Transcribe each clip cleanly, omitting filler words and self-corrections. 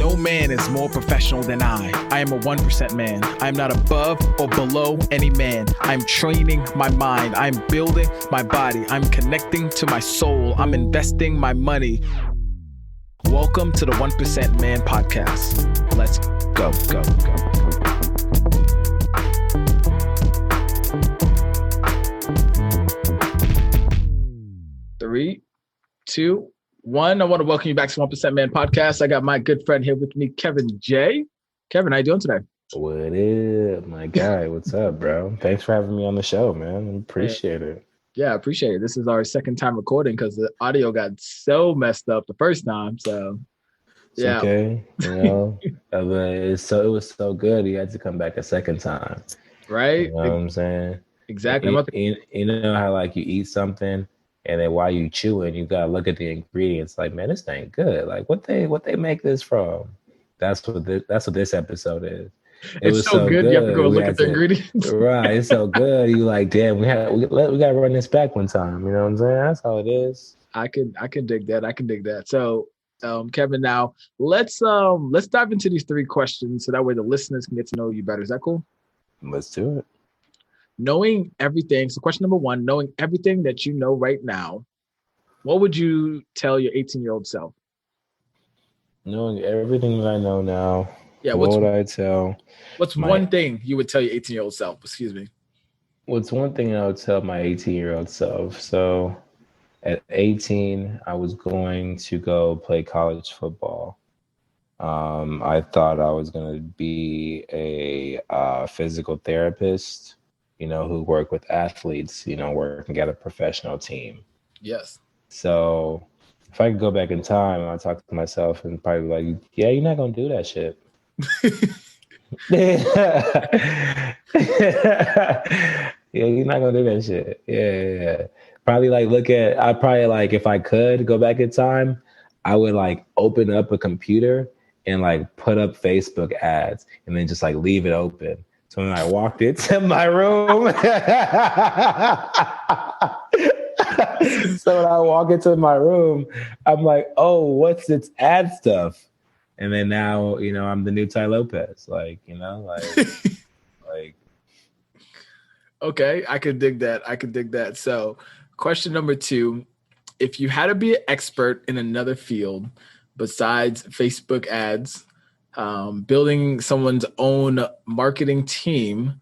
No man is more professional than I. I am a 1% man. I am not above or below any man. I'm training my mind. I'm building my body. I'm connecting to my soul. I'm investing my money. Welcome to the 1% Man Podcast. Let's go, go, go. 3, 2, 1. I want to welcome you back to 1% Man Podcast. I got my good friend here with me, Kevin J. Kevin, how you doing today? What is my guy? What's up, bro? Thanks for having me on the show, man. Appreciate it. Yeah, I appreciate it. This is our second time recording because the audio got so messed up the first time. So, yeah, okay. You know, it was so good. You had to come back a second time, right? You know what I'm saying? Exactly. You know how like you eat something and then while you chewing, you gotta look at the ingredients. Like, man, this ain't good. Like, what they make this from? That's what this episode is. It was so good. You have to go look at the ingredients. Right. It's so good. You like, damn, we gotta run this back one time. You know what I'm saying? That's how it is. I can dig that. So, Kevin, now let's dive into these 3 questions so that way the listeners can get to know you better. Is that cool? Let's do it. Knowing everything. So question number 1, knowing everything that you know right now, what would you tell your 18-year-old self? Knowing everything that I know now, yeah, what would I tell? What's one thing you would tell your 18-year-old self? Excuse me. What's one thing I would tell my 18-year-old self? So at 18, I was going to go play college football. I thought I was going to be a physical therapist, you know, who work with athletes, you know, working at a professional team. Yes. So if I could go back in time, I'd talk to myself and probably be like, yeah, you're not going to do that shit. Yeah, you're not going to do that shit. Yeah. Probably I'd probably like, if I could go back in time, I would like open up a computer and like put up Facebook ads and then just like leave it open. So when I walked into my room, I'm like, oh, what's this ad stuff? And then now, you know, I'm the new Ty Lopez. Like, you know, like. Okay, I could dig that. So question number 2, if you had to be an expert in another field besides Facebook ads, building someone's own marketing team,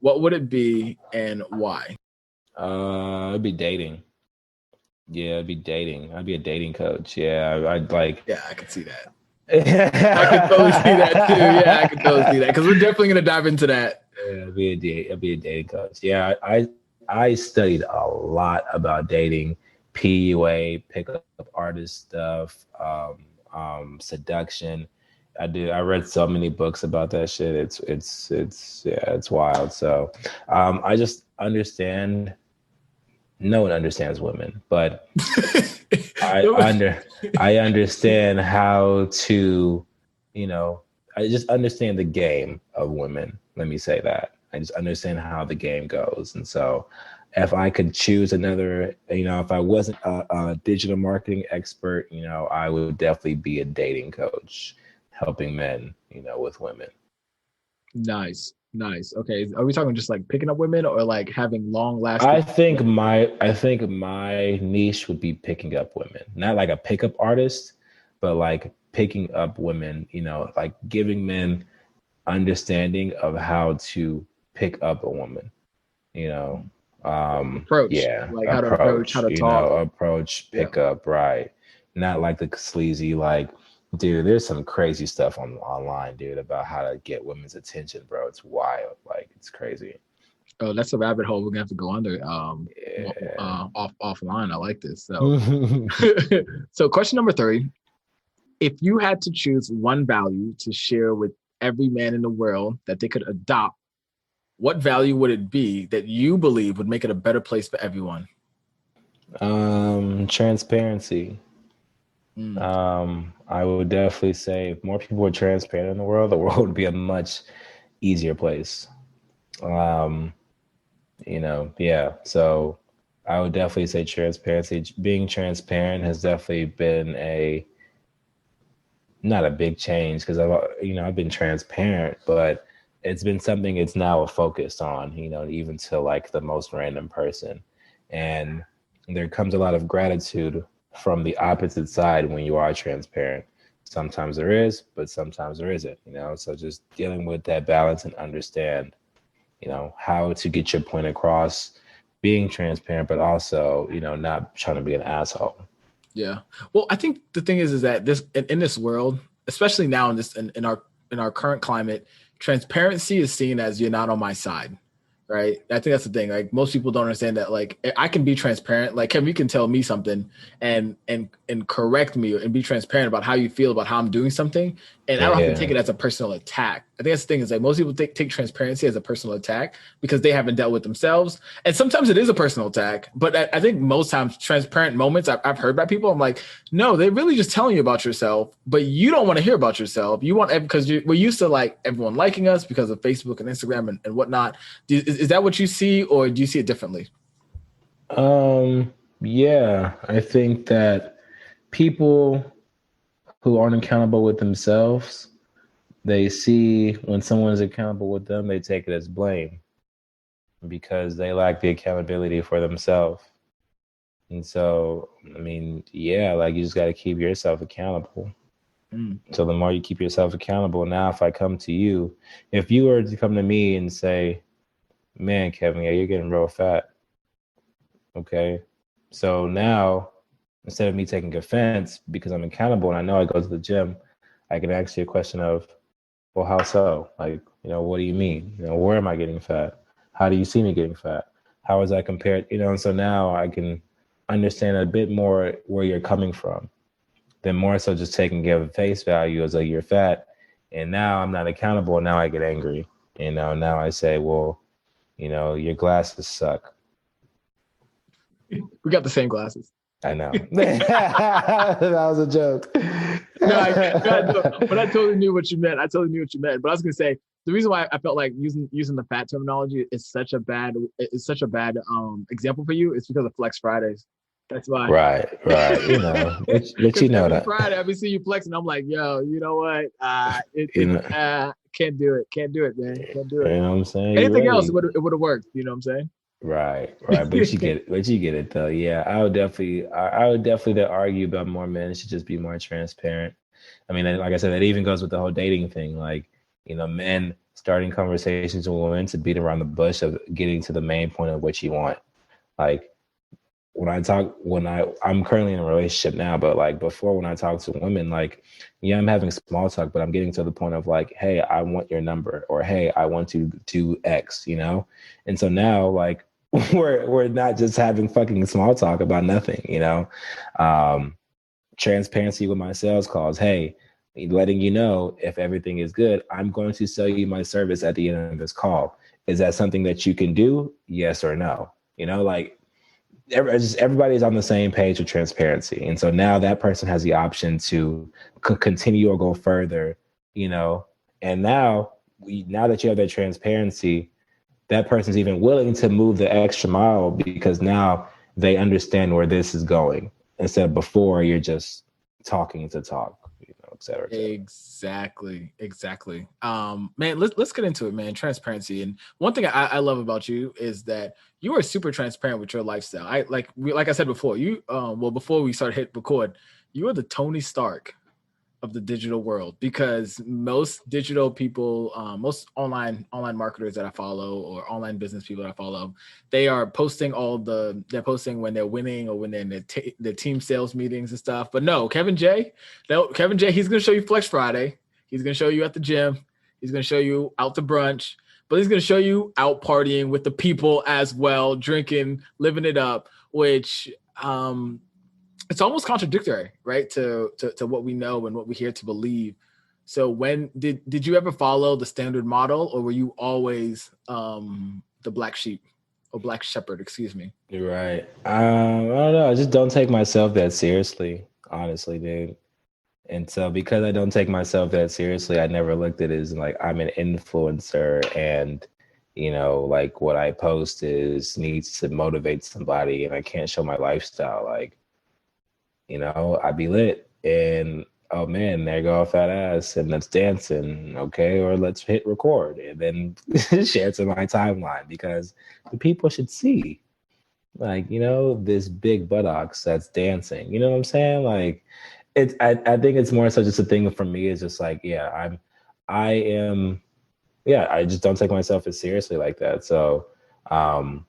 what would it be and why? It'd be dating. Yeah, it'd be dating. I'd be a dating coach. Yeah, I'd like. Yeah, I could see that. I could totally see that too. Yeah, I could totally see that because we're definitely gonna dive into that. Yeah, I'd be a dating coach. Yeah, I studied a lot about dating, PUA, pickup artist stuff, seduction. I read so many books about that shit. It's wild. So I just understand. No one understands women, but I understand how to, you know, I just understand the game of women. Let me say that. I just understand how the game goes. And so if I could choose another, you know, if I wasn't a digital marketing expert, you know, I would definitely be a dating coach, helping men, you know, with women. Nice. Okay. Are we talking just like picking up women or like having long lasting? I think my niche would be picking up women, not like a pickup artist, but like picking up women, you know, like giving men understanding of how to pick up a woman, you know, approach. Yeah. Like how to approach, how to talk. Approach, pick up, right. Not like the sleazy, like, dude, there's some crazy stuff online, dude, about how to get women's attention, bro. It's wild. Like, it's crazy. Oh, that's a rabbit hole we're gonna have to go under offline. I like this. So so question number 3. If you had to choose one value to share with every man in the world that they could adopt, what value would it be that you believe would make it a better place for everyone? Transparency. I would definitely say if more people were transparent in the world would be a much easier place. You know, yeah. So I would definitely say transparency. Being transparent has definitely been not a big change because I've been transparent, but it's been something it's now focused on, even to like the most random person. And there comes a lot of gratitude from the opposite side when you are transparent. Sometimes there is, but sometimes there isn't, so just dealing with that balance and understand, how to get your point across, being transparent, but also, not trying to be an asshole. Yeah. Well, I think the thing is that this in this world, especially now in our current climate, transparency is seen as you're not on my side. Right. I think that's the thing. Like most people don't understand that, like I can be transparent. Like Kevin, you can tell me something and correct me and be transparent about how you feel about how I'm doing something. And I don't have to take it as a personal attack. I think that's the thing is like most people take transparency as a personal attack because they haven't dealt with themselves. And sometimes it is a personal attack. But I think most times transparent moments I've heard by people, I'm like, no, they're really just telling you about yourself, but you don't want to hear about yourself. You want, because we're used to like everyone liking us because of Facebook and Instagram and whatnot. Is that what you see, or do you see it differently? Yeah, I think that people who aren't accountable with themselves, they see when someone is accountable with them, they take it as blame because they lack the accountability for themselves. And so, I mean, yeah, like you just got to keep yourself accountable. So the more you keep yourself accountable, now if I come to you, if you were to come to me and say, man, Kevin, yeah, you're getting real fat. Okay. So now, instead of me taking offense because I'm accountable and I know I go to the gym, I can ask you a question of, well, how so? Like, what do you mean? Where am I getting fat? How do you see me getting fat? How is that compared? And so now I can understand a bit more where you're coming from than more so just taking it at face value as like you're fat. And now I'm not accountable. Now I get angry. Now I say, well, your glasses suck. We got the same glasses. I know. That was a joke. But I totally knew what you meant. But I was gonna say the reason why I felt like using the fat terminology is such a bad example for you is because of Flex Fridays. That's why. Right. But you know that. Friday, I see you flexing. I'm like, yo, you know what? Can't do it. Can't do it, man. Can't do it. You know what I'm saying? Anything else, it would have worked. You know what I'm saying? Right. But you get it though. Yeah, I would definitely argue about more men should just be more transparent. I mean, like I said, that even goes with the whole dating thing. Like, men starting conversations with women to beat around the bush of getting to the main point of what you want. Like, I'm currently in a relationship now, but like before when I talk to women, like, yeah, I'm having small talk, but I'm getting to the point of like, hey, I want your number, or hey, I want to do X, And so now like we're not just having fucking small talk about nothing, transparency with my sales calls. Hey, letting you know if everything is good, I'm going to sell you my service at the end of this call. Is that something that you can do? Yes or no? Like, everybody's on the same page with transparency. And so now that person has the option to continue or go further, and now that you have that transparency, that person's even willing to move the extra mile because now they understand where this is going instead of before you're just talking to talk, et cetera. Exactly. Man, let's get into it, man. Transparency. And one thing I love about you is that you are super transparent with your lifestyle. Like I said before, before we started hit record, you are the Tony Stark of the digital world, because most digital people, most online marketers that I follow, or online business people that I follow, they are posting they're posting when they're winning or when they're in the team sales meetings and stuff. But no, Kevin J, he's going to show you Flex Friday. He's going to show you at the gym. He's going to show you out to brunch, but he's going to show you out partying with the people as well, drinking, living it up, which, it's almost contradictory, right, to what we know and what we hear to believe. So when did you ever follow the standard model, or were you always the black sheep or black shepherd, excuse me? You're right. I don't know. I just don't take myself that seriously, honestly, dude. And so because I don't take myself that seriously, I never looked at it as like I'm an influencer and, like what I post needs to motivate somebody and I can't show my lifestyle. Like, I'd be lit. And oh man, there go fat ass, and let's dancing, okay, or let's hit record and then share it to my timeline because the people should see, like, this big buttocks that's dancing. You know what I'm saying? Like, I think it's more so just a thing for me. It's just like, I am, I just don't take myself as seriously like that. So, I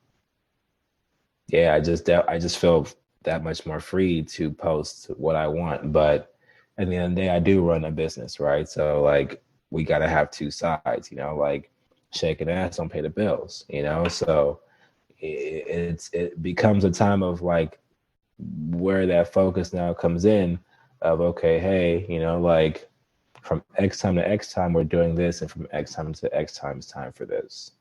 just feel that much more free to post what I want, but at the end of the day, I do run a business, right? So like we got to have two sides, like shaking ass don't pay the bills, So it becomes a time of like where that focus now comes in of, okay, hey, like from X time to X time, we're doing this. And from X time to X time, it's time for this.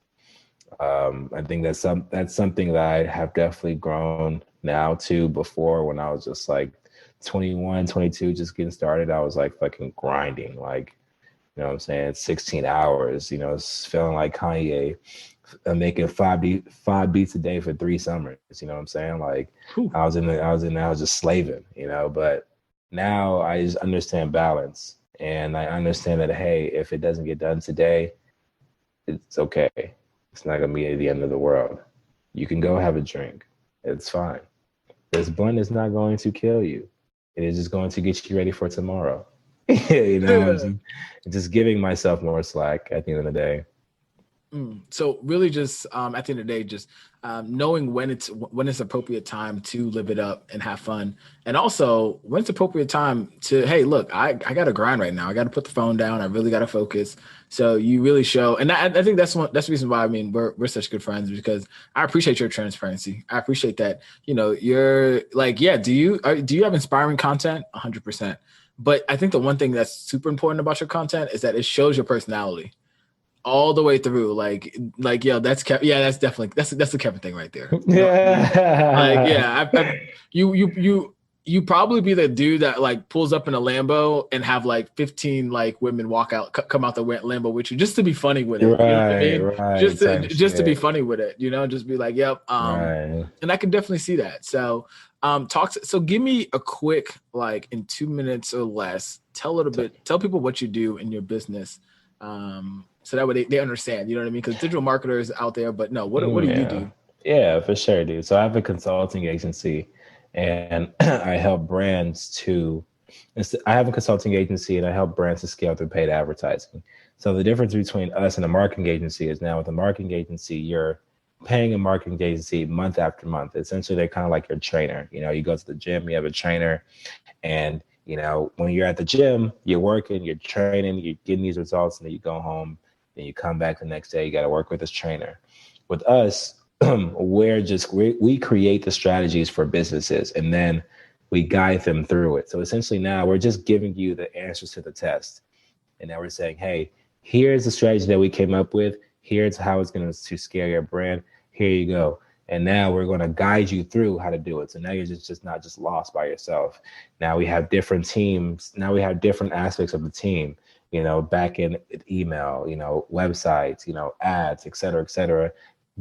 I think that's something that I have definitely grown now to. Before, when I was just like 21, 22, just getting started, I was like fucking grinding, like, you know what I'm saying, 16 hours, feeling like Kanye, making five beats a day for 3 summers, you know what I'm saying? Like, I was just slaving, but now I just understand balance, and I understand that, hey, if it doesn't get done today, it's okay. It's not gonna be the end of the world. You can go have a drink. It's fine. This blunt is not going to kill you. It is just going to get you ready for tomorrow. Just giving myself more slack at the end of the day. So really just at the end of the day, just knowing when it's appropriate time to live it up and have fun. And also when it's appropriate time to, hey, look, I got to grind right now. I got to put the phone down. I really got to focus. So you really show. And I think that's the reason why, I mean, we're such good friends, because I appreciate your transparency. I appreciate that, you're like, do you have inspiring content? 100%. But I think the one thing that's super important about your content is that it shows your personality all the way through. Like, yo, that's that's definitely, that's the Kevin thing right there. You probably be the dude that like pulls up in a Lambo and have like 15 like women come out the Lambo with you just to be funny with it. Right, you know what I mean? Right. Just to be funny with it, just be like, yep. Right. And I can definitely see that. So so give me a quick, like in 2 minutes or less, tell people what you do in your business. So that way they understand, you know what I mean? Because digital marketers out there, but no, what do you do? Yeah, for sure, dude. So I have a consulting agency, and I help brands to scale through paid advertising. So the difference between us and a marketing agency is, now with a marketing agency, you're paying a marketing agency month after month. Essentially, they're kind of like your trainer. You go to the gym, you have a trainer, and when you're at the gym, you're working, you're training, you're getting these results, and then you go home, then you come back the next day, you got to work with this trainer. With us, we create the strategies for businesses, and then we guide them through it. So essentially now we're just giving you the answers to the test. And now we're saying, hey, here's the strategy that we came up with. Here's how it's going to scale your brand. Here you go. And now we're going to guide you through how to do it. So now you're just not just lost by yourself. Now we have different teams. Now we have different aspects of the team, back in email, websites, ads, et cetera,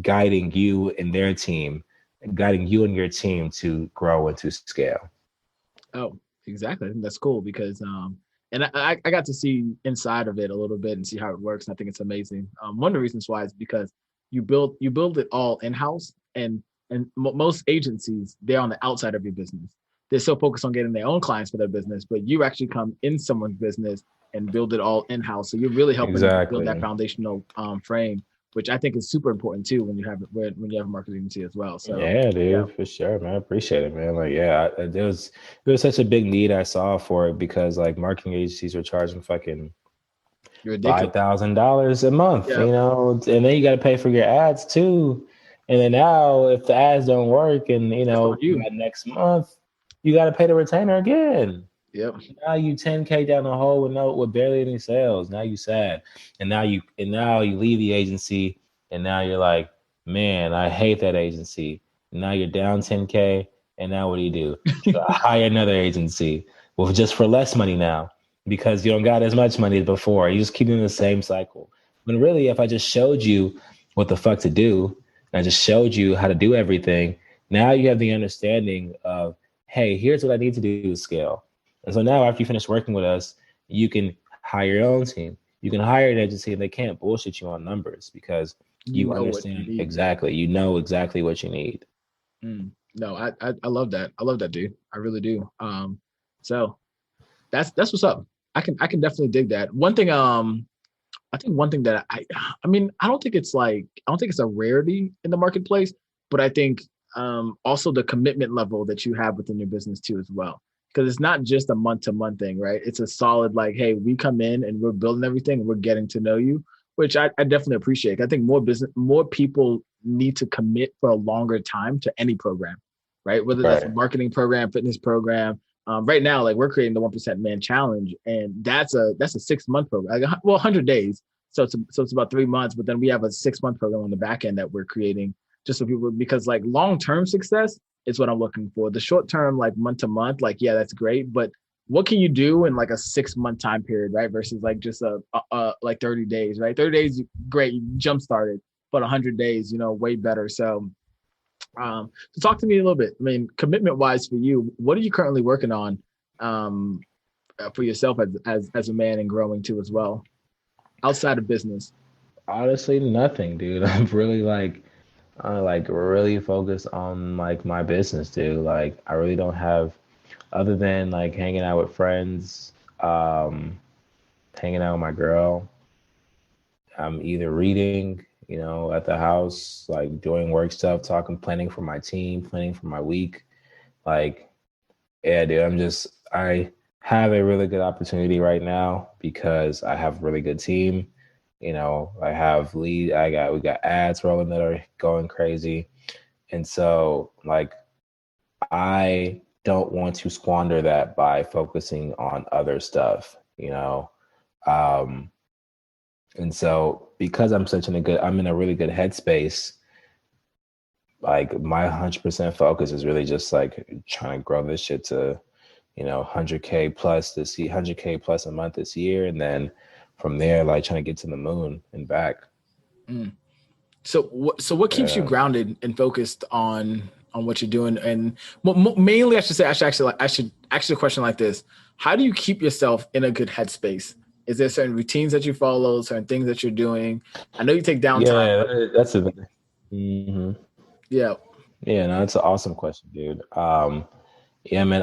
guiding you and their team, guiding you and your team to grow and to scale. Oh, exactly. I think that's cool because, and I got to see inside of it a little bit and see how it works. And I think it's amazing. One of the reasons why is because you build it all in-house, and most agencies, they're on the outside of your business. They're so focused on getting their own clients for their business, but you actually come in someone's business and build it all in-house. So you're really helping build that foundational frame, which I think is super important too when you have a marketing agency as well. So yeah, dude, for sure, man. I appreciate it, man. Like, there was such a big need I saw for it, because like marketing agencies were charging fucking $5,000 a month, and then you got to pay for your ads too. And then now, if the ads don't work, and by next month, you got to pay the retainer again. Yep. Now you 10K down the hole with barely any sales. Now you sad, and now you leave the agency, and now you're like, man, I hate that agency. And now you're down 10K, and now what do? You hire another agency for less money now, because you don't got as much money as before. You just keep doing the same cycle. When really, if I just showed you what the fuck to do, and I just showed you how to do everything, now you have the understanding of, hey, here's what I need to do to scale. And so now after you finish working with us, you can hire your own team. You can hire an agency and they can't bullshit you on numbers because You you know what you understand need. exactly. You know exactly what you need. No, I love that. I love that, dude. I really do. So that's what's up. I can definitely dig that. One thing, I think one thing that I mean, I don't think it's a rarity in the marketplace, but I think also the commitment level that you have within your business too as well. Because it's not just a month to month thing, right? It's a solid like, hey, we come in and we're building everything, and we're getting to know you, which I definitely appreciate. I think more people need to commit for a longer time to any program, right? Whether that's a Right. marketing program, fitness program, right now, like we're creating the 1% Man Challenge, and that's a 6 month program. Like, well, 100 days, so it's about 3 months. But then we have a 6 month program on the back end that we're creating just so people, because like long term success is what I'm looking for. The short term, like month to month, like yeah, that's great, but what can you do in like a 6 month time period, right? Versus like just a like 30 days, right? 30 days, great, you jump started, but 100 days, way better. So talk to me a little bit. I mean, commitment wise for you, what are you currently working on um, for yourself as a man and growing too as well outside of business? Honestly, nothing, dude. I'm really like really focused on like my business, dude. Like I really don't have other than like hanging out with friends, um, hanging out with my girl. I'm either reading, at the house, like doing work stuff, talking, planning for my team, planning for my week. Like, yeah, dude, I have a really good opportunity right now because I have a really good team. We got ads rolling that are going crazy. And so like I don't want to squander that by focusing on other stuff. Um, and so because I'm in a really good headspace, like my 100% focus is really just like trying to grow this shit to, 100K plus this year, 100K plus a month this year. And then from there, like trying to get to the moon and back. Mm. So what keeps you Yeah. grounded and focused on what you're doing? And mainly, I should ask you a question like this: how do you keep yourself in a good headspace? Is there certain routines that you follow, certain things that you're doing? I know you take downtime, Yeah, but that's a hmm yeah. yeah, no, that's an awesome question, dude. Yeah, man,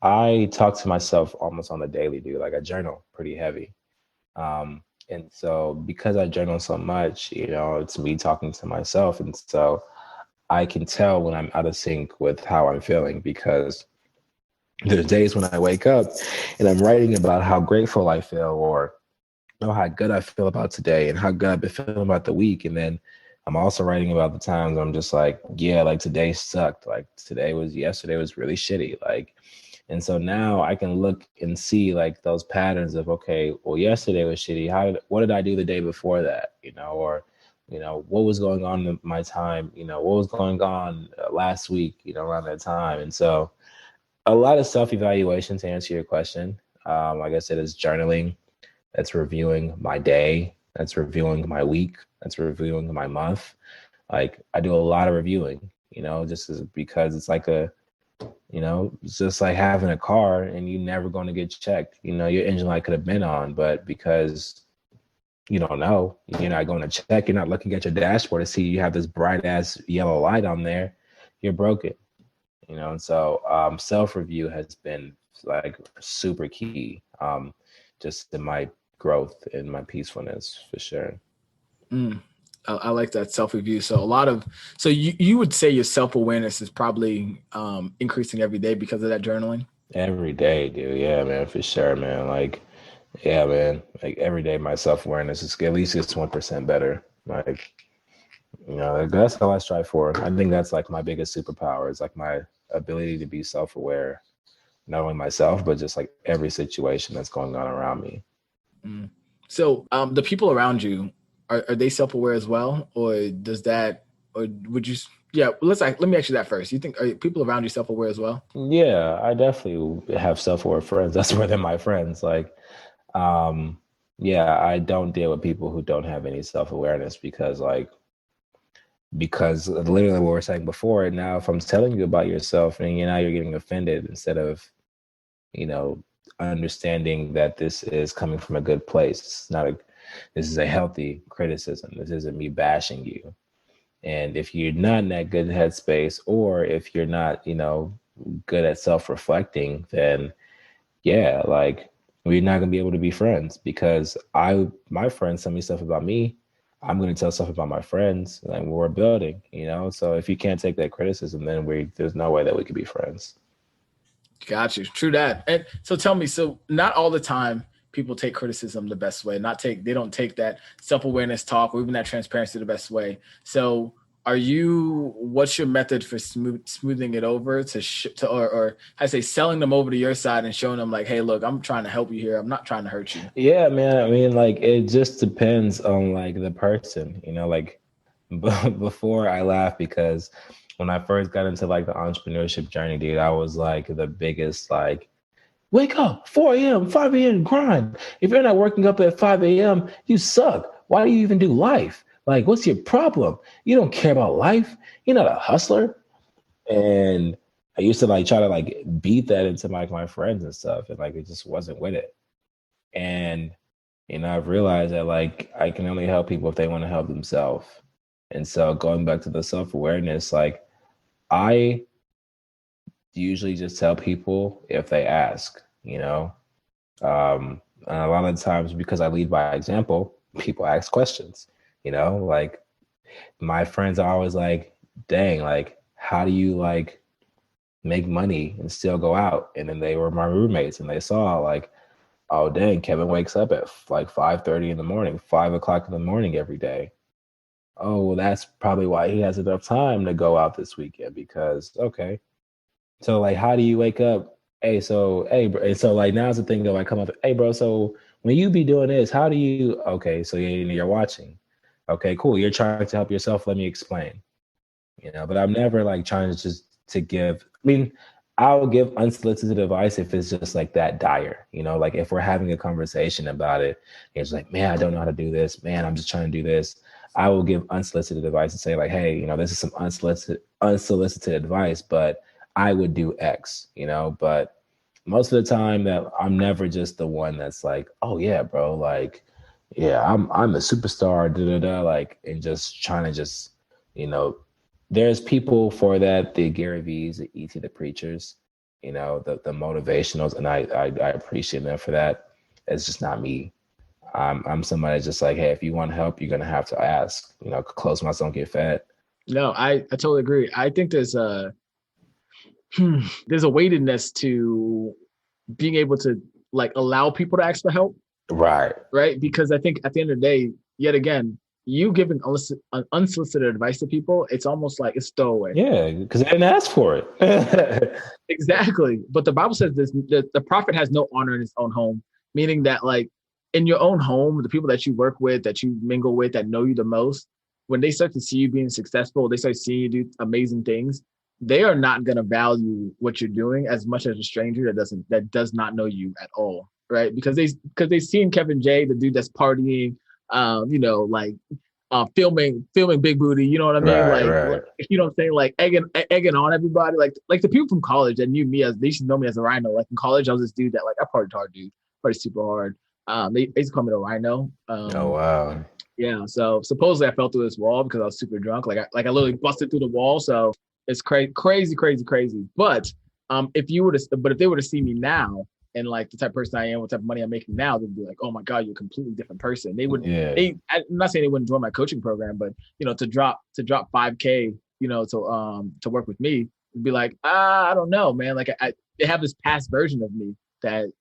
I talk to myself almost on a daily, dude. Like I journal pretty heavy. And so because I journal so much, it's me talking to myself. And so I can tell when I'm out of sync with how I'm feeling because there's days when I wake up and I'm writing about how grateful I feel or how good I feel about today and how good I've been feeling about the week. And then I'm also writing about the times I'm just like, yeah, like today sucked. Like yesterday was really shitty. Like, and so now I can look and see like those patterns of, okay, well, yesterday was shitty. What did I do the day before that? Or, what was going on in my time? What was going on last week, around that time. And so a lot of self-evaluation to answer your question. Like I said, is journaling. That's reviewing my day. That's reviewing my week. That's reviewing my month. Like I do a lot of reviewing, because it's like it's just like having a car and you're never going to get checked. Your engine light could have been on, but because you don't know, you're not going to check. You're not looking at your dashboard to see you have this bright ass yellow light on there. You're broken. And so self review has been like super key, just in my growth and my peacefulness for sure. Mm. I like that self review. So you would say your self awareness is probably increasing every day because of that journaling. Every day, dude. Yeah, man, for sure, man. Like, yeah, man. Like every day, my self awareness is at least it's 1% better. Like, that's how I strive for. I think that's like my biggest superpower is like my ability to be self aware, not only myself, but just like every situation that's going on around me. Mm. So the people around you, are they self aware as well, or does that, or would you? Yeah, let me ask you that first. You think are people around you self aware as well? Yeah, I definitely have self aware friends. That's where they're my friends. Like, um, yeah, I don't deal with people who don't have any self awareness because literally what we were saying before. Now, if I'm telling you about yourself and you're getting offended instead of understanding that this is coming from a good place. It's not this is a healthy criticism. This isn't me bashing you. And if you're not in that good headspace, or if you're not, good at self-reflecting, then yeah, like we're not gonna be able to be friends, because my friends tell me stuff about me. I'm gonna tell stuff about my friends, like we're building, So if you can't take that criticism, then there's no way that we could be friends. Got you. True that. And so tell me, so not all the time people take criticism the best way. They don't take that self-awareness talk or even that transparency the best way. So what's your method for smoothing it over or I say selling them over to your side and showing them like, hey, look, I'm trying to help you here. I'm not trying to hurt you. Yeah, man. I mean, like, it just depends on like the person, like before I laugh, because when I first got into like the entrepreneurship journey, dude, I was like the biggest, like, wake up, 4 a.m., 5 a.m., grind. If you're not working up at 5 a.m., you suck. Why do you even do life? Like, what's your problem? You don't care about life. You're not a hustler. And I used to like try to like beat that into like my friends and stuff. And like, it just wasn't with it. And, I've realized that like, I can only help people if they want to help themselves. And so going back to the self-awareness, like I usually just tell people if they ask, and a lot of times, because I lead by example, people ask questions, like my friends are always like, dang, like, how do you like make money and still go out? And then they were my roommates and they saw like, oh, dang, Kevin wakes up at like 5:30 in the morning, 5 o'clock in the morning every day. Oh, well, that's probably why he has enough time to go out this weekend, because, okay. So like, how do you wake up? Hey, bro. And so like, now's the thing that I come up, hey, bro, so when you be doing this, how do you, okay, so you're watching. Okay, cool. You're trying to help yourself. Let me explain, but I'm never like trying to just to give, I'll give unsolicited advice if it's just like that dire, like if we're having a conversation about it, it's like, man, I don't know how to do this. Man, I'm just trying to do this. I will give unsolicited advice and say like, hey, this is some unsolicited advice, but I would do X, but most of the time that I'm never just the one that's like, oh yeah, bro, like, yeah, I'm a superstar, like, and just trying to just, there's people for that, the Gary V's, the E.T. the preachers, the motivationals, and I appreciate them for that. It's just not me. I'm somebody just like, hey, if you want help, you're gonna have to ask. Closed mouths don't get fed. No, I totally agree. I think there's a weightedness to being able to like allow people to ask for help. Right. Because I think at the end of the day, yet again, you giving unsolicited advice to people, it's almost like it's throwaway. Yeah, because they didn't ask for it. Exactly. But the Bible says this: the prophet has no honor in his own home, meaning that like in your own home, the people that you work with, that you mingle with, that know you the most, when they start to see you being successful, they start seeing you do amazing things, they are not going to value what you're doing as much as a stranger that does not know you at all, right? Because they've seen Kevin J, the dude that's partying, filming Big Booty, you know what I mean? Right. You know what I'm saying? Like egging on everybody. Like the people from college that knew me they used to know me as a rhino. Like in college, I was this dude that like I partied hard, dude, partied super hard. They used to call me the rhino. Oh wow. Yeah. So supposedly I fell through this wall because I was super drunk. Like I literally busted through the wall. So it's crazy. But if they were to see me now and like the type of person I am, what type of money I'm making now, they'd be like, oh my God, you're a completely different person. They would, I'm not saying they wouldn't join my coaching program, but to drop $5K, to work with me, it'd be like, I don't know, man. Like they have this past version of me that,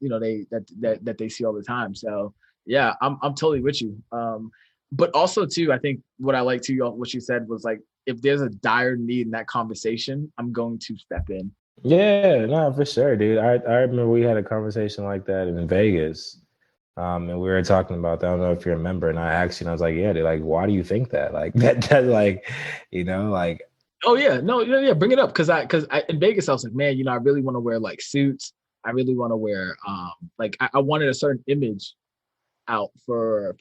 that they see all the time. So yeah, I'm totally with you. But also too, I think what I like too, what you said was like, if there's a dire need in that conversation, I'm going to step in. Yeah, no, for sure, dude. I remember we had a conversation like that in Vegas. And we were talking about that. I don't know if you remember. And I asked you, and I was like, yeah, dude, like, why do you think that? Like that like, like. Oh yeah, no, yeah, bring it up. Cause I in Vegas, I was like, man, I really want to wear like suits. I really want to wear, I wanted a certain image out for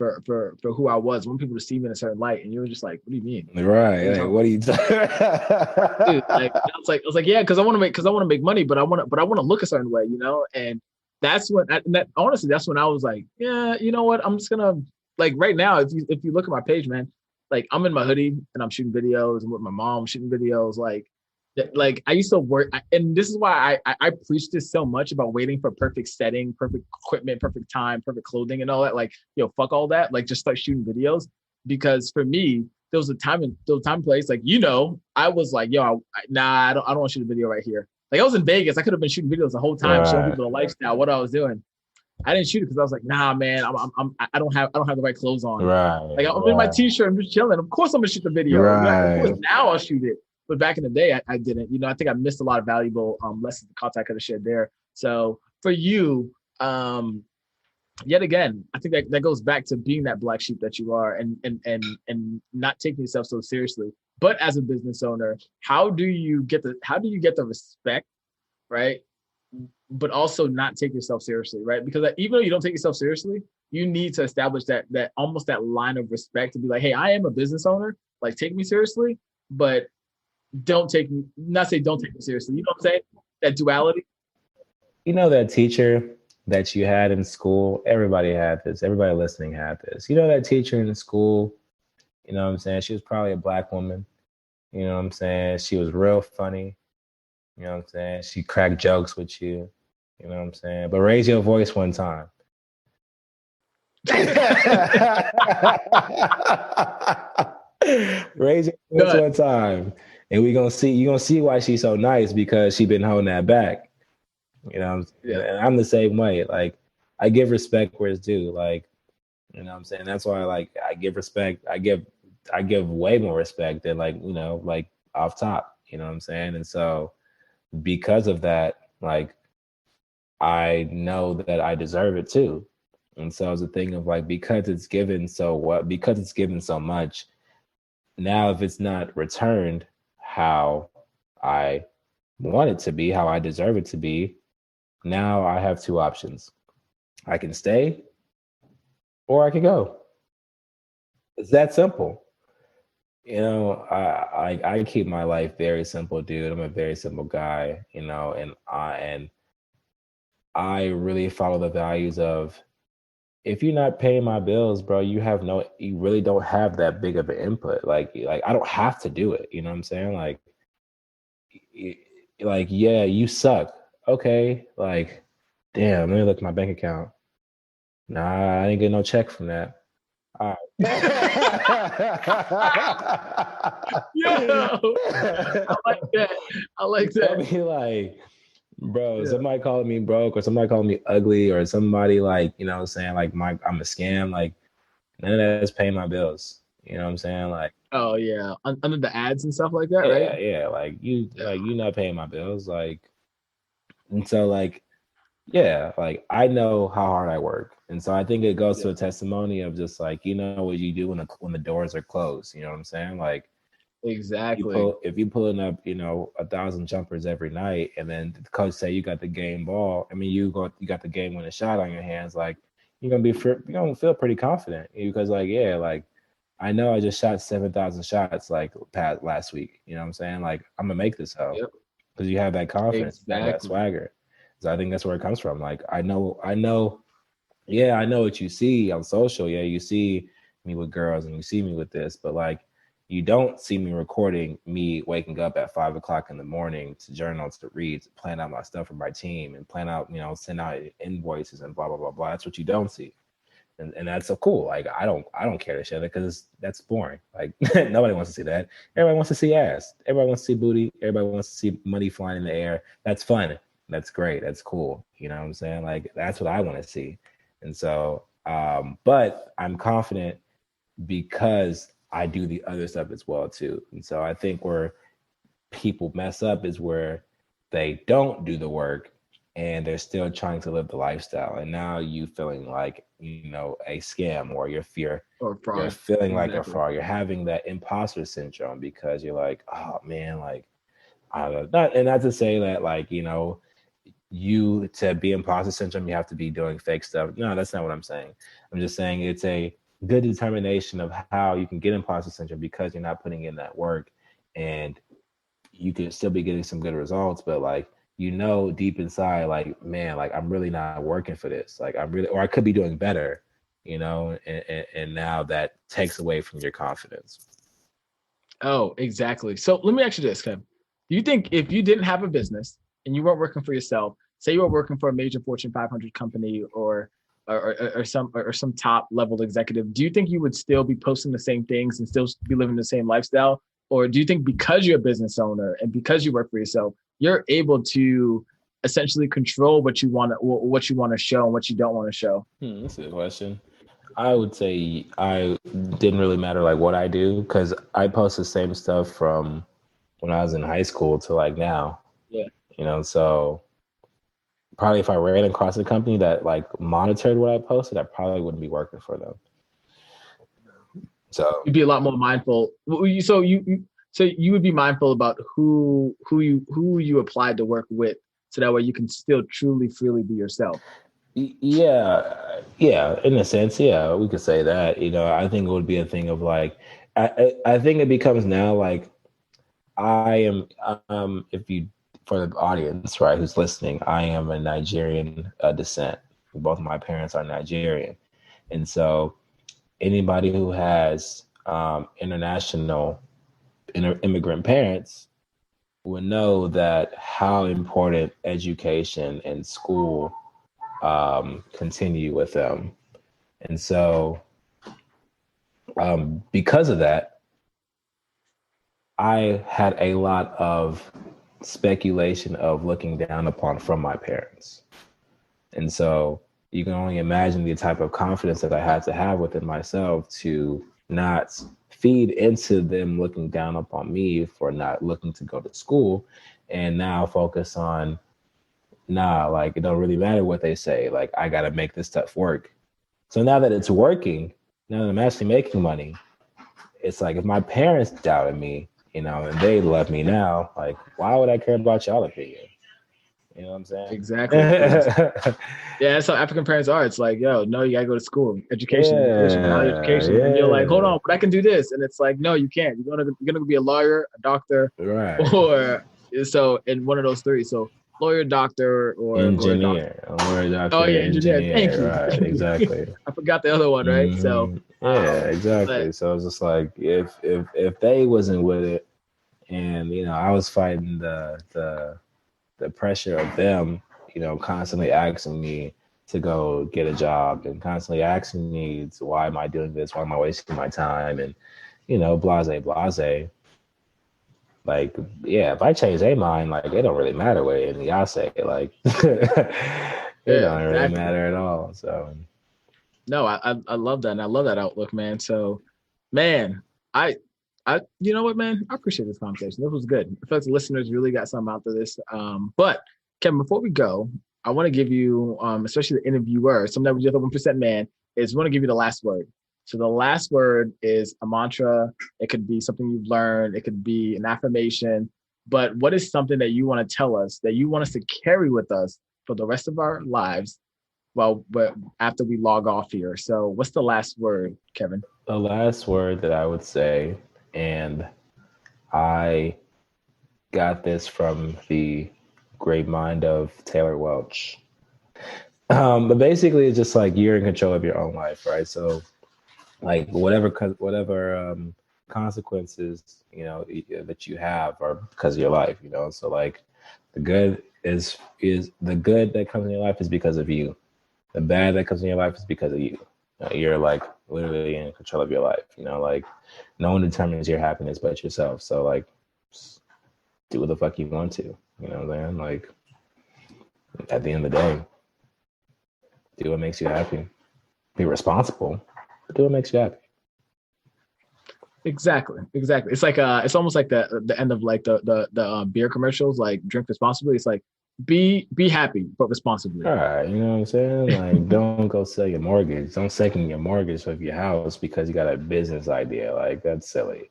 who I was. I want people to see me in a certain light, and you were just like, "What do you mean?" Right. Like, what are you Dude, like I was like, yeah, because I want to make money, but I want to look a certain way, you know. And that's when, honestly, that's when I was like, yeah, you know what, I'm just gonna, like, right now, if you look at my page, man, like, I'm in my hoodie and I'm shooting videos and with my mom shooting videos, like I used to work, and this is why I preach this so much about waiting for perfect setting, perfect equipment, perfect time, perfect clothing, and all that. Like, yo, fuck all that. Like, just start shooting videos, because for me, there was a time and place. Like, you know, I was like, yo, nah, I don't want to shoot a video right here. Like, I was in Vegas, I could have been shooting videos the whole time, showing people the lifestyle, what I was doing. I didn't shoot it because I was like, nah, man, I don't have the right clothes on. Right. Like, I'm in my t-shirt, I'm just chilling. Of course, I'm gonna shoot the video. Right. Of course, now I'll shoot it. But back in the day, I didn't. You know, I think I missed a lot of valuable lessons and content I could have shared there. So for you, yet again, I think that goes back to being that black sheep that you are, and not taking yourself so seriously. But as a business owner, how do you get the respect, right? But also not take yourself seriously, right? Because even though you don't take yourself seriously, you need to establish that almost that line of respect to be like, hey, I am a business owner. Like, take me seriously, but don't take me seriously. You know what I'm saying? That duality. You know, that teacher that you had in school, everybody had this. Everybody listening had this. You know, that teacher in school, you know what I'm saying? She was probably a black woman. You know what I'm saying? She was real funny. You know what I'm saying? She cracked jokes with you. You know what I'm saying? But raise your voice one time. Raise your voice one time. And you're gonna see why she's so nice, because she been holding that back. You know, yeah. And I'm the same way. Like, I give respect where it's due. Like, you know what I'm saying? That's why, like, I give respect. I give way more respect than, like, you know, like, off top. You know what I'm saying? And so because of that, like, I know that I deserve it too. And so it's a thing of, like, because it's given so much, now if it's not returned how I want it to be, how I deserve it to be, now I have two options. I can stay or I can go. It's that simple. You know, I keep my life very simple, dude. I'm a very simple guy, you know, and I really follow the values of, if you're not paying my bills, bro, you really don't have that big of an input. Like I don't have to do it. You know what I'm saying? Like, yeah, you suck. Okay. Like, damn, let me look at my bank account. Nah, I didn't get no check from that. All right. Yo, I like that. I mean, like, bro, yeah. Somebody calling me broke, or somebody calling me ugly, or somebody, like, you know, saying, like, I'm a scam, like, none of that is paying my bills. You know what I'm saying? Like, oh yeah, under the ads and stuff like that, right? Yeah, like, you not paying my bills, like, and so, like, yeah, like, I know how hard I work, and so I think it goes to a testimony of just, like, you know what you do when the doors are closed. You know what I'm saying? Like, exactly. If you're pulling up, you know, 1,000 jumpers every night, and then the coach say you got the game ball, I mean, you got the game winning shot on your hands, like, you're gonna feel pretty confident, because, like, yeah, like, I know I just shot 7,000 shots, like, past last week. You know what I'm saying? Like, I'm gonna make this hoe, because you have that confidence, that swagger. So I think that's where it comes from. Like, I know. Yeah, I know what you see on social. Yeah, you see me with girls and you see me with this, but, like, you don't see me recording me waking up at 5 o'clock in the morning to journal, to read, to plan out my stuff for my team, and plan out, you know, send out invoices and blah, blah, blah, blah. That's what you don't see. And that's so cool. Like, I don't care to share that, because that's boring. Like, nobody wants to see that. Everybody wants to see ass. Everybody wants to see booty. Everybody wants to see money flying in the air. That's fun. That's great. That's cool. You know what I'm saying? Like, that's what I want to see. And so, but I'm confident because I do the other stuff as well too. And so I think where people mess up is where they don't do the work and they're still trying to live the lifestyle. And now you feeling like, you know, a scam, or you're feeling like a fraud. You're having that imposter syndrome, because you're like, oh man, like, I don't know. Not to say that, like, you know, you to be imposter syndrome, you have to be doing fake stuff. No, that's not what I'm saying. I'm just saying it's a good determination of how you can get imposter syndrome because you're not putting in that work, and you could still be getting some good results, but like, you know, deep inside, like, man, like I'm really not working for this. Like I'm really, or I could be doing better, you know, and now that takes away from your confidence. Oh, exactly. So let me ask you this, Kev. Do you think if you didn't have a business and you weren't working for yourself, say you were working for a major Fortune 500 company or some top level executive, do you think you would still be posting the same things and still be living the same lifestyle? Or do you think because you're a business owner and because you work for yourself, you're able to essentially control what you want to show and what you don't want to show? That's a good question. I would say I didn't really matter like what I do, because I post the same stuff from when I was in high school to like now. Yeah. You know, so probably if I ran across a company that like monitored what I posted, I probably wouldn't be working for them. So You'd be a lot more mindful. So you would be mindful about who you applied to work with, so that way you can still truly freely be yourself. yeah, in a sense, yeah, we could say that. You know, I think it would be a thing of like, I think it becomes now like I am, if you, for the audience, right, who's listening, I am a Nigerian descent. Both of my parents are Nigerian. And so anybody who has international immigrant parents will know that how important education and school continue with them. And so because of that, I had a lot of speculation of looking down upon from my parents. And so you can only imagine the type of confidence that I had to have within myself to not feed into them looking down upon me for not looking to go to school, and now focus on, nah, like it don't really matter what they say. Like I got to make this stuff work. So now that it's working, now that I'm actually making money, it's like if my parents doubted me, you know, and they love me now, like why would I care about y'all opinion? You know what I'm saying? Exactly. Yeah, that's how African parents are. It's like, yo, no, you gotta go to school, education, higher education, and you're like, hold on, but I can do this, and it's like, no, you can't. You're gonna be a lawyer, a doctor, right? Or so in one of those three. So lawyer, doctor, or engineer. Lawyer, doctor. Oh yeah, engineer. Thank you. Right, exactly. I forgot the other one, right? So yeah, exactly. So it's just like if they wasn't with it, and you know, I was fighting the pressure of them, you know, constantly asking me to go get a job and constantly asking me, why am I doing this? Why am I wasting my time? And, you know, blase. Like, yeah, if I change their mind, like, it don't really matter what any y'all say. Like, it don't really matter at all. So, no, I love that. And I love that outlook, man. So, man, you know what, man? I appreciate this conversation. This was good. I feel like the listeners really got something out of this. But Kevin, before we go, I want to give you, especially the interviewer, something that we just 1% man, is want to give you the last word. So the last word is a mantra. It could be something you've learned. It could be an affirmation. But what is something that you want to tell us, that you want us to carry with us for the rest of our lives? Well, but after we log off here. So what's the last word, Kevin? The last word that I would say, and I got this from the great mind of Taylor Welch. But basically, it's just like you're in control of your own life, right? So, like whatever consequences, you know, that you have are because of your life, you know. So like the good is the good that comes in your life is because of you. The bad that comes in your life is because of you. You're like literally in control of your life, you know, like no one determines your happiness but yourself. So like do what the fuck you want to, you know what I'm saying? Like at the end of the day, do what makes you happy. Be responsible, but do what makes you happy. Exactly. It's like it's almost like the end of like the beer commercials, like drink responsibly. It's like be happy but responsibly. All right, you know what I'm saying? Like don't go sell your mortgage. Don't second your mortgage of your house because you got a business idea. Like that's silly.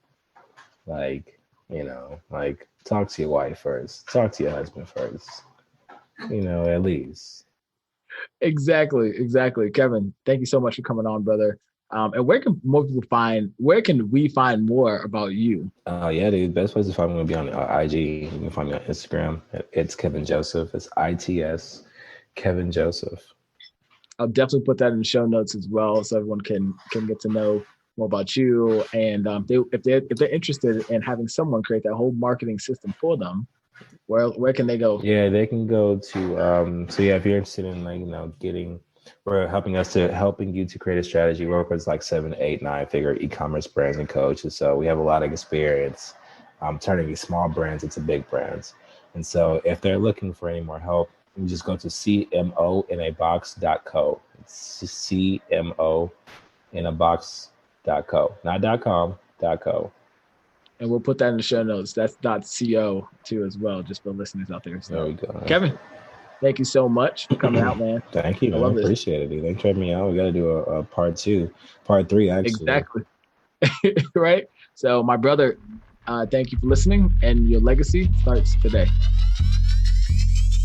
Like, you know, like talk to your wife first. Talk to your husband first. at least. Exactly. Kevin, thank you so much for coming on, brother. And where can we find more about you? Yeah, dude. Best place to find me will be on IG. You can find me on Instagram. It's Kevin Joseph. It's ITS Kevin Joseph. I'll definitely put that in the show notes as well, so everyone can get to know more about you. And if they're interested in having someone create that whole marketing system for them, where can they go? Yeah, they can go to. So yeah, if you're interested in we're helping you to create a strategy. We work with like 7, 8, 9 figure e-commerce brands and coaches. So we have a lot of experience turning these small brands into big brands. And so if they're looking for any more help, you just go to cmoinabox.co. It's cmoinabox.co, not .com, .co. And we'll put that in the show notes. That's .co too as well, just for listeners out there. So, there we go. Kevin, thank you so much for coming out, man. Thank you, man. I appreciate it, dude. Thanks for having me out. We got to do a part 3, actually. Exactly. Right? So, my brother, thank you for listening, and your legacy starts today.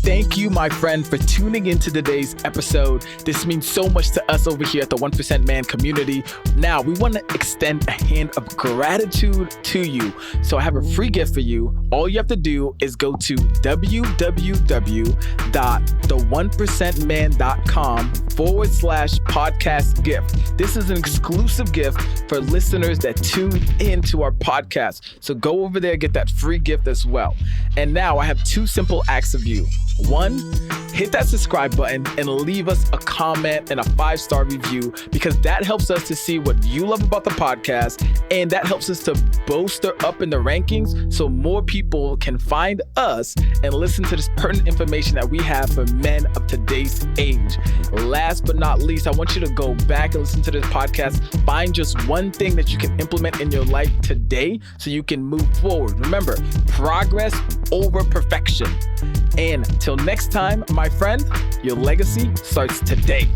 Thank you, my friend, for tuning into today's episode. This means so much to us over here at the 1% Man community. Now, we want to extend a hand of gratitude to you. So I have a free gift for you. All you have to do is go to www.the1percentman.com/podcast gift. This is an exclusive gift for listeners that tune into our podcast. So go over there, get that free gift as well. And now I have 2 simple acts of you. 1, hit that subscribe button and leave us a comment and a 5-star review, because that helps us to see what you love about the podcast, and that helps us to bolster up in the rankings so more people can find us and listen to this pertinent information that we have for men of today's age. Last but not least, I want you to go back and listen to this podcast. Find just one thing that you can implement in your life today so you can move forward. Remember, progress over perfection. And till next time, my friend, your legacy starts today.